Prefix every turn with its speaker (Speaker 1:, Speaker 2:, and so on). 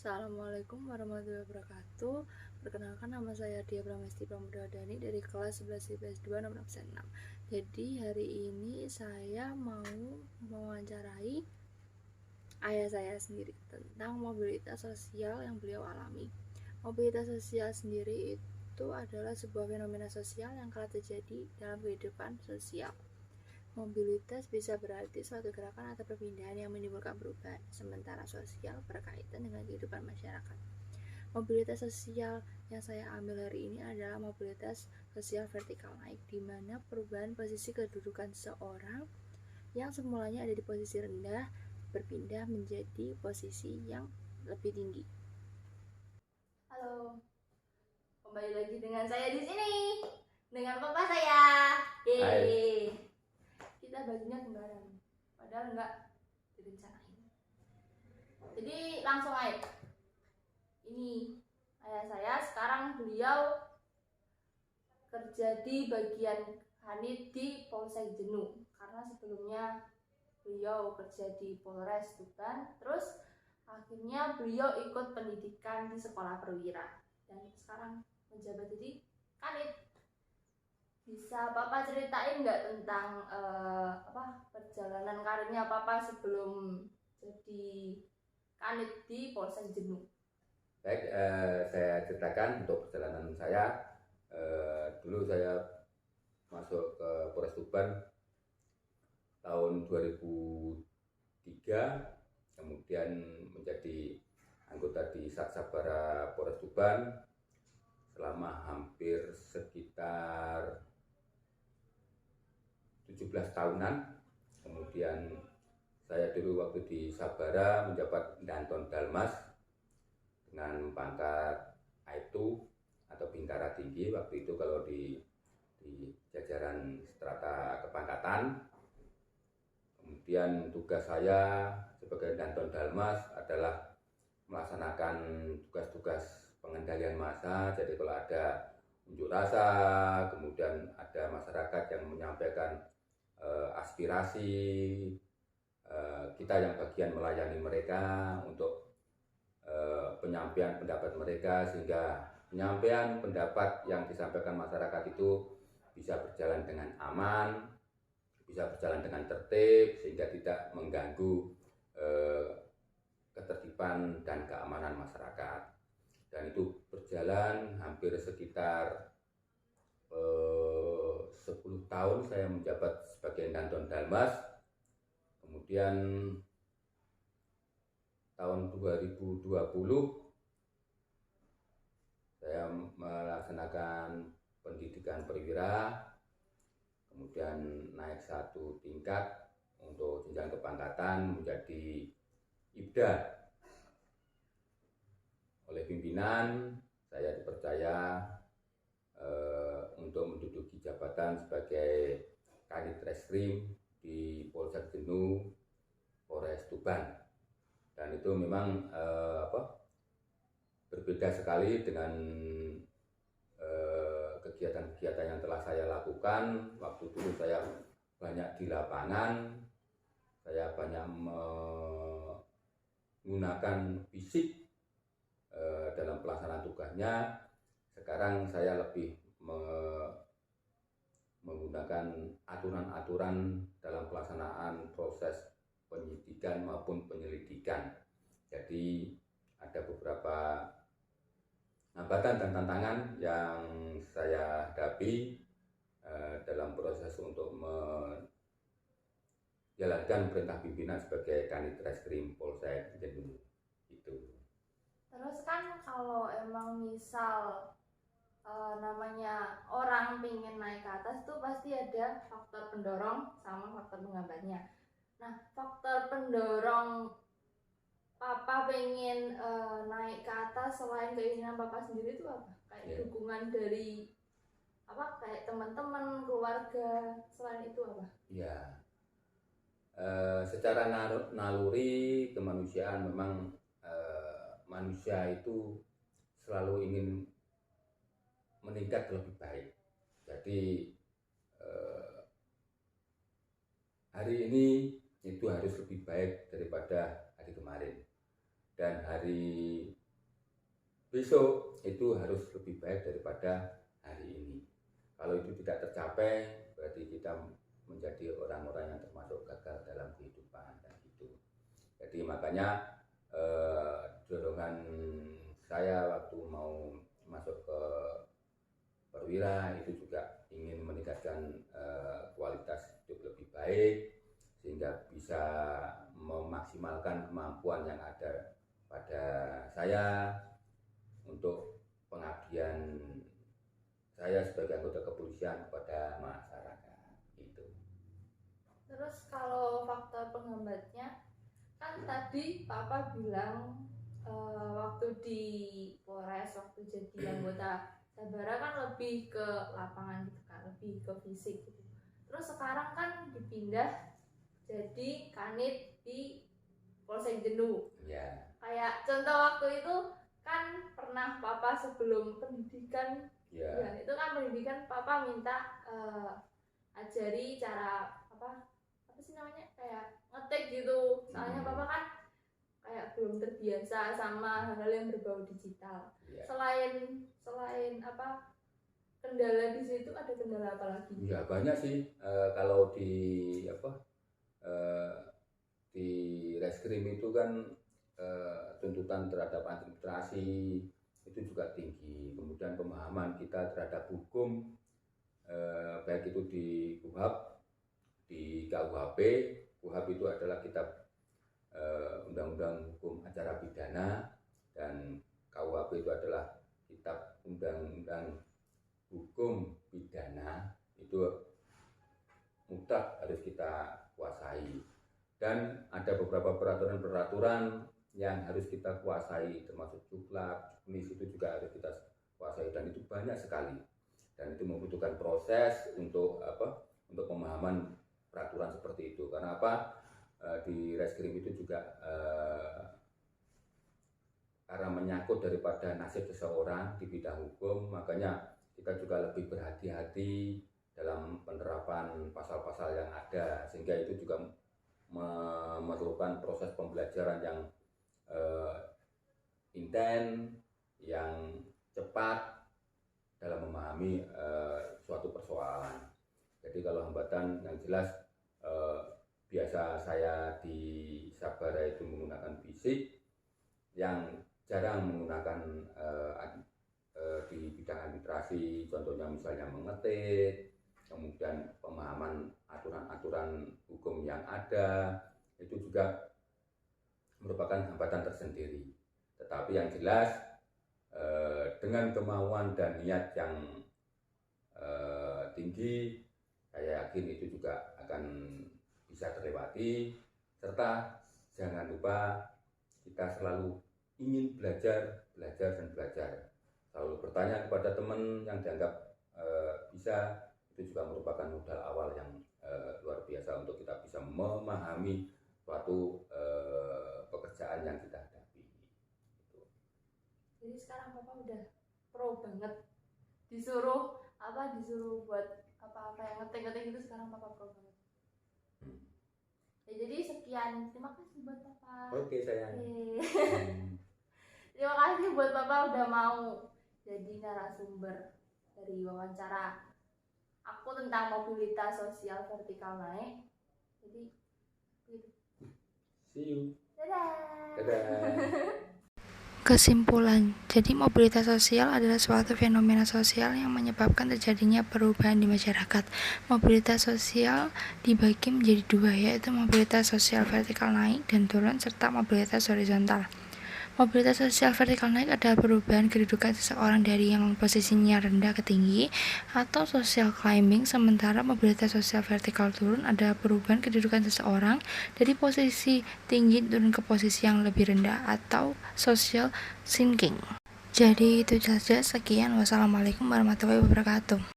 Speaker 1: Assalamualaikum warahmatullahi wabarakatuh. Perkenalkan, nama saya Dia Pramesti Pramudadani dari kelas 11 IPS 2 nomor absen 6. Jadi hari ini saya mau mewawancarai ayah saya sendiri tentang mobilitas sosial yang beliau alami. Mobilitas sosial sendiri itu adalah sebuah fenomena sosial yang kerap terjadi dalam kehidupan sosial. Mobilitas bisa berarti suatu gerakan atau perpindahan yang menimbulkan perubahan, sementara sosial berkaitan dengan kehidupan masyarakat. Mobilitas sosial yang saya ambil hari ini adalah mobilitas sosial vertikal naik, di mana perubahan posisi kedudukan seseorang yang semulanya ada di posisi rendah berpindah menjadi posisi yang lebih tinggi. Halo, kembali lagi dengan saya di sini dengan papa saya. Yeay. Kita bajunya kembaran, padahal enggak direncanain. Jadi langsung aja. Ini ayah saya, sekarang beliau kerja di bagian Kanit di Polsek Jenuh, karena sebelumnya beliau kerja di Polres Tuban, terus akhirnya beliau ikut pendidikan di sekolah perwira dan sekarang menjabat jadi Kanit. Bisa Papa ceritain nggak tentang perjalanan karirnya Papa sebelum jadi Kanit di Polsek Jenuh?
Speaker 2: Baik, saya ceritakan untuk perjalanan saya. Dulu saya masuk ke Polres Tuban tahun 2003, kemudian menjadi anggota di Satsabara Polres Tuban selama hampir sekitar 17 tahunan. Kemudian saya dulu waktu di Sabara menjabat Danton Dalmas dengan pangkat Aibtu atau Bintara Tinggi waktu itu kalau di jajaran strata kepangkatan. Kemudian tugas saya sebagai Danton Dalmas adalah melaksanakan tugas-tugas pengendalian massa. Jadi kalau ada unjuk rasa, kemudian ada masyarakat yang menyampaikan aspirasi, kita yang bagian melayani mereka untuk penyampaian pendapat mereka, sehingga penyampaian pendapat yang disampaikan masyarakat itu bisa berjalan dengan aman, bisa berjalan dengan tertib, sehingga tidak mengganggu ketertiban dan keamanan masyarakat. Dan itu berjalan hampir sekitar 10 tahun saya menjabat sebagai Danton Dalmas. Kemudian tahun 2020 saya melaksanakan pendidikan perwira, kemudian naik satu tingkat untuk jenjang kepangkatan menjadi Ibda. Oleh pimpinan saya dipercaya untuk menduduki jabatan sebagai Kanit Reskrim di Polsek Jenuh, Polres Tuban. Dan itu memang berbeda sekali dengan kegiatan-kegiatan yang telah saya lakukan. Waktu dulu saya banyak di lapangan, saya banyak menggunakan fisik dalam pelaksanaan tugasnya. Sekarang saya lebih menggunakan aturan-aturan dalam pelaksanaan proses penyidikan maupun penyelidikan. Jadi ada beberapa hambatan dan tantangan yang saya hadapi dalam proses untuk menjalankan perintah pimpinan sebagai Kanit Reskrim Polsek Jenuh itu.
Speaker 1: Terus kan kalau emang misal namanya orang pengen naik ke atas tuh pasti ada faktor pendorong sama faktor penghambatnya. Nah, faktor pendorong Papa pengen naik ke atas selain keinginan Papa sendiri itu apa? Kayak dukungan dari kayak teman-teman, keluarga, selain itu apa?
Speaker 2: Ya, secara naluri kemanusiaan memang manusia itu selalu ingin meningkat lebih baik. Jadi hari ini itu harus lebih baik daripada hari kemarin, dan hari besok itu harus lebih baik daripada hari ini. Kalau itu tidak tercapai, berarti kita menjadi orang-orang yang termasuk gagal dalam kehidupan dan gitu. Jadi makanya dorongan saya waktu mau masuk ke perwira itu juga ingin meningkatkan kualitas hidup lebih baik sehingga bisa memaksimalkan kemampuan yang ada pada saya untuk pengabdian saya sebagai anggota kepolisian kepada masyarakat itu.
Speaker 1: Terus kalau faktor penghambatnya, kan tadi Papa bilang waktu di Polres, waktu jadi anggota Sabara kan lebih ke lapangan gitu kan, lebih ke fisik gitu. Terus sekarang kan dipindah jadi kanit di Polsek Jenuh.
Speaker 2: Ya.
Speaker 1: Kayak contoh waktu itu kan pernah Papa sebelum pendidikan, ya itu kan pendidikan Papa minta ajari cara apa sih namanya, kayak ngetik gitu. Soalnya Papa kan kayak belum terbiasa sama hal-hal yang berbau digital. Selain apa kendala di situ, ada kendala apa lagi?
Speaker 2: Ya banyak sih. Kalau di di reskrim itu kan tuntutan terhadap administrasi itu juga tinggi. Kemudian pemahaman kita terhadap hukum, baik itu di KUHP, di KUHP. KUHP itu adalah kitab Undang-Undang Hukum Acara Pidana, dan KUHP itu adalah kitab Undang-Undang Hukum Pidana. Itu mutlak harus kita kuasai. Dan ada beberapa peraturan-peraturan yang harus kita kuasai, termasuk juklak, juknis itu juga harus kita kuasai, dan itu banyak sekali. Dan itu membutuhkan proses untuk pemahaman peraturan seperti itu. Karena di reskrim itu juga karena menyangkut daripada nasib seseorang di bidang hukum, makanya kita juga lebih berhati-hati dalam penerapan pasal-pasal yang ada, sehingga itu juga memerlukan proses pembelajaran yang intens, yang cepat dalam memahami suatu persoalan. Jadi kalau hambatan yang jelas, biasa saya di Sabara itu menggunakan fisik, yang jarang menggunakan di bidang administrasi, contohnya misalnya mengetik, kemudian pemahaman aturan-aturan hukum yang ada, itu juga merupakan hambatan tersendiri. Tetapi yang jelas dengan kemauan dan niat yang tinggi, saya yakin itu juga akan bisa terlewati. Serta jangan lupa kita selalu ingin belajar dan belajar. Selalu bertanya kepada teman yang dianggap bisa, itu juga merupakan modal awal yang luar biasa untuk kita bisa memahami suatu pekerjaan yang kita hadapi.
Speaker 1: Jadi sekarang Papa udah pro banget, disuruh buat apa yang ngetik-ngetik itu, sekarang Papa pro banget. Ya, jadi sekian, terima kasih buat Papa.
Speaker 2: Oke sayang.
Speaker 1: Terima kasih buat Papa udah mau jadi narasumber dari wawancara aku tentang mobilitas sosial vertikal naik. Jadi gitu.
Speaker 2: See you.
Speaker 1: Dadah.
Speaker 2: Dadah.
Speaker 3: Kesimpulan, jadi mobilitas sosial adalah suatu fenomena sosial yang menyebabkan terjadinya perubahan di masyarakat. Mobilitas sosial dibagi menjadi dua, yaitu mobilitas sosial vertikal naik dan turun, serta mobilitas horizontal. Mobilitas sosial vertikal naik adalah perubahan kedudukan seseorang dari yang posisinya rendah ke tinggi atau social climbing, sementara mobilitas sosial vertikal turun adalah perubahan kedudukan seseorang dari posisi tinggi turun ke posisi yang lebih rendah atau social sinking. Jadi itu saja, sekian, wassalamualaikum warahmatullahi wabarakatuh.